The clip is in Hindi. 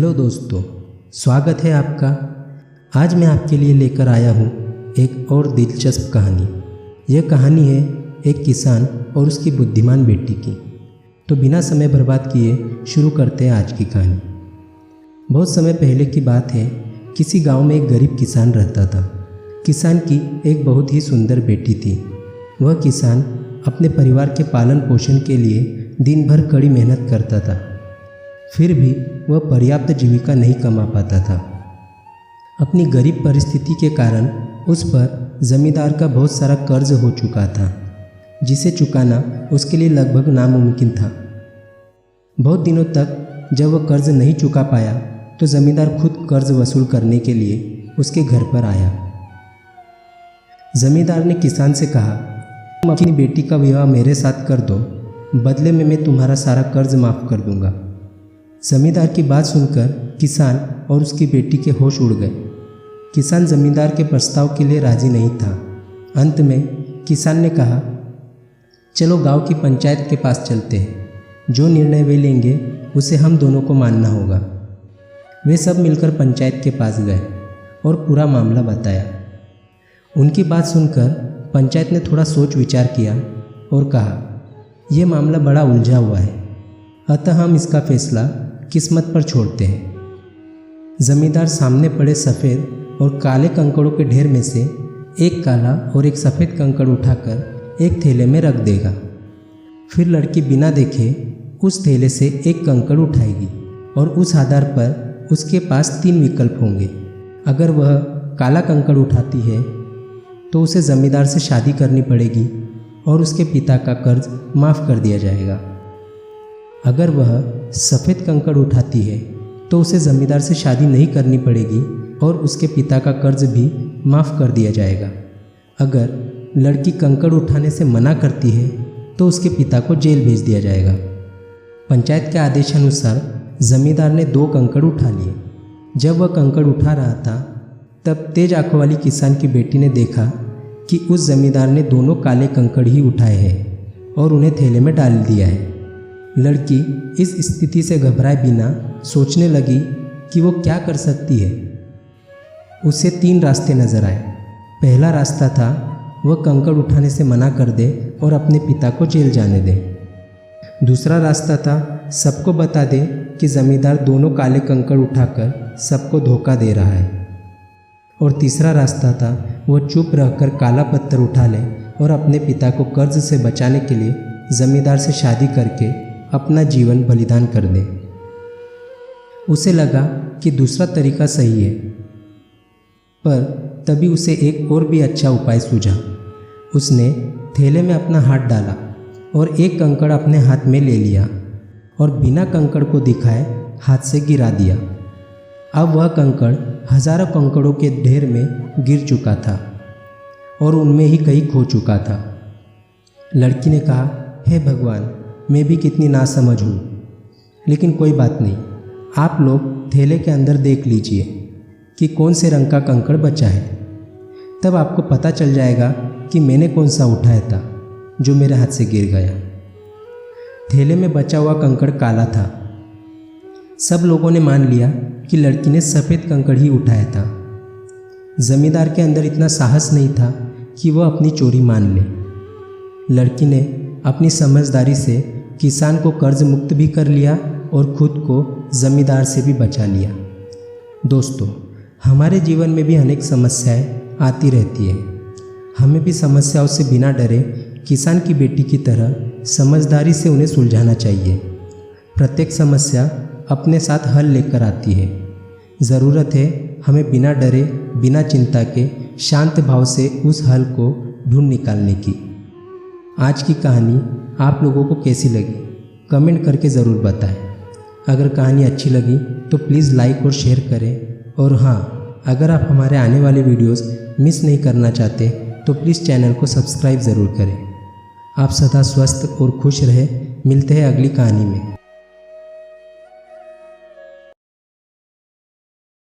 हेलो दोस्तों, स्वागत है आपका। आज मैं आपके लिए लेकर आया हूँ एक और दिलचस्प कहानी। यह कहानी है एक किसान और उसकी बुद्धिमान बेटी की। तो बिना समय बर्बाद किए शुरू करते हैं आज की कहानी। बहुत समय पहले की बात है। किसी गांव में एक गरीब किसान रहता था। किसान की एक बहुत ही सुंदर बेटी थी। वह किसान अपने परिवार के पालन पोषण के लिए दिन भर कड़ी मेहनत करता था, फिर भी वह पर्याप्त जीविका नहीं कमा पाता था। अपनी गरीब परिस्थिति के कारण उस पर जमींदार का बहुत सारा कर्ज हो चुका था, जिसे चुकाना उसके लिए लगभग नामुमकिन था। बहुत दिनों तक जब वह कर्ज नहीं चुका पाया तो जमींदार खुद कर्ज वसूल करने के लिए उसके घर पर आया। जमींदार ने किसान से कहा, तुम अपनी बेटी का विवाह मेरे साथ कर दो, बदले में मैं तुम्हारा सारा कर्ज माफ़ कर दूंगा। जमींदार की बात सुनकर किसान और उसकी बेटी के होश उड़ गए। किसान जमींदार के प्रस्ताव के लिए राजी नहीं था। अंत में किसान ने कहा, चलो गांव की पंचायत के पास चलते हैं। जो निर्णय वे लेंगे उसे हम दोनों को मानना होगा। वे सब मिलकर पंचायत के पास गए और पूरा मामला बताया। उनकी बात सुनकर पंचायत ने थोड़ा सोच विचार किया और कहा, यह मामला बड़ा उलझा हुआ है, अतः हम इसका फैसला किस्मत पर छोड़ते हैं। जमींदार सामने पड़े सफ़ेद और काले कंकड़ों के ढेर में से एक काला और एक सफ़ेद कंकड़ उठाकर एक थैले में रख देगा। फिर लड़की बिना देखे उस थैले से एक कंकड़ उठाएगी और उस आधार पर उसके पास 3 विकल्प होंगे। अगर वह काला कंकड़ उठाती है तो उसे ज़मींदार से शादी करनी पड़ेगी और उसके पिता का कर्ज माफ़ कर दिया जाएगा। अगर वह सफ़ेद कंकड़ उठाती है तो उसे ज़मींदार से शादी नहीं करनी पड़ेगी और उसके पिता का कर्ज भी माफ़ कर दिया जाएगा। अगर लड़की कंकड़ उठाने से मना करती है तो उसके पिता को जेल भेज दिया जाएगा। पंचायत के आदेशानुसार ज़मींदार ने 2 कंकड़ उठा लिए। जब वह कंकड़ उठा रहा था तब तेज आंखों वाली किसान की बेटी ने देखा कि उस ज़मींदार ने दोनों काले कंकड़ ही उठाए हैं और उन्हें थैले में डाल दिया है। लड़की इस स्थिति से घबराए बिना सोचने लगी कि वो क्या कर सकती है। उसे 3 रास्ते नजर आए। पहला रास्ता था वह कंकड़ उठाने से मना कर दे और अपने पिता को जेल जाने दे। दूसरा रास्ता था सबको बता दे कि ज़मींदार दोनों काले कंकड़ उठाकर सबको धोखा दे रहा है। और तीसरा रास्ता था वह चुप रहकर काला पत्थर उठा ले और अपने पिता को कर्ज से बचाने के लिए ज़मींदार से शादी करके अपना जीवन बलिदान कर दे। उसे लगा कि दूसरा तरीका सही है, पर तभी उसे एक और भी अच्छा उपाय सूझा। उसने थैले में अपना हाथ डाला और एक कंकड़ अपने हाथ में ले लिया और बिना कंकड़ को दिखाए हाथ से गिरा दिया। अब वह कंकड़ हजारों कंकड़ों के ढेर में गिर चुका था और उनमें ही कहीं खो चुका था। लड़की ने कहा, हे भगवान, मैं भी कितनी नासमझ हूँ, लेकिन कोई बात नहीं। आप लोग थैले के अंदर देख लीजिए कि कौन से रंग का कंकड़ बचा है, तब आपको पता चल जाएगा कि मैंने कौन सा उठाया था जो मेरे हाथ से गिर गया। थैले में बचा हुआ कंकड़ काला था। सब लोगों ने मान लिया कि लड़की ने सफ़ेद कंकड़ ही उठाया था। जमींदार के अंदर इतना साहस नहीं था कि वह अपनी चोरी मान ले। लड़की ने अपनी समझदारी से किसान को कर्ज मुक्त भी कर लिया और खुद को जमींदार से भी बचा लिया। दोस्तों, हमारे जीवन में भी अनेक समस्याएं आती रहती है। हमें भी समस्याओं से बिना डरे किसान की बेटी की तरह समझदारी से उन्हें सुलझाना चाहिए। प्रत्येक समस्या अपने साथ हल लेकर आती है। ज़रूरत है हमें बिना डरे, बिना चिंता के शांत भाव से उस हल को ढूंढ निकालने की। आज की कहानी आप लोगों को कैसी लगी कमेंट करके ज़रूर बताएं। अगर कहानी अच्छी लगी तो प्लीज़ लाइक और शेयर करें। और हाँ, अगर आप हमारे आने वाले वीडियोस मिस नहीं करना चाहते तो प्लीज़ चैनल को सब्सक्राइब ज़रूर करें। आप सदा स्वस्थ और खुश रहें। मिलते हैं अगली कहानी में।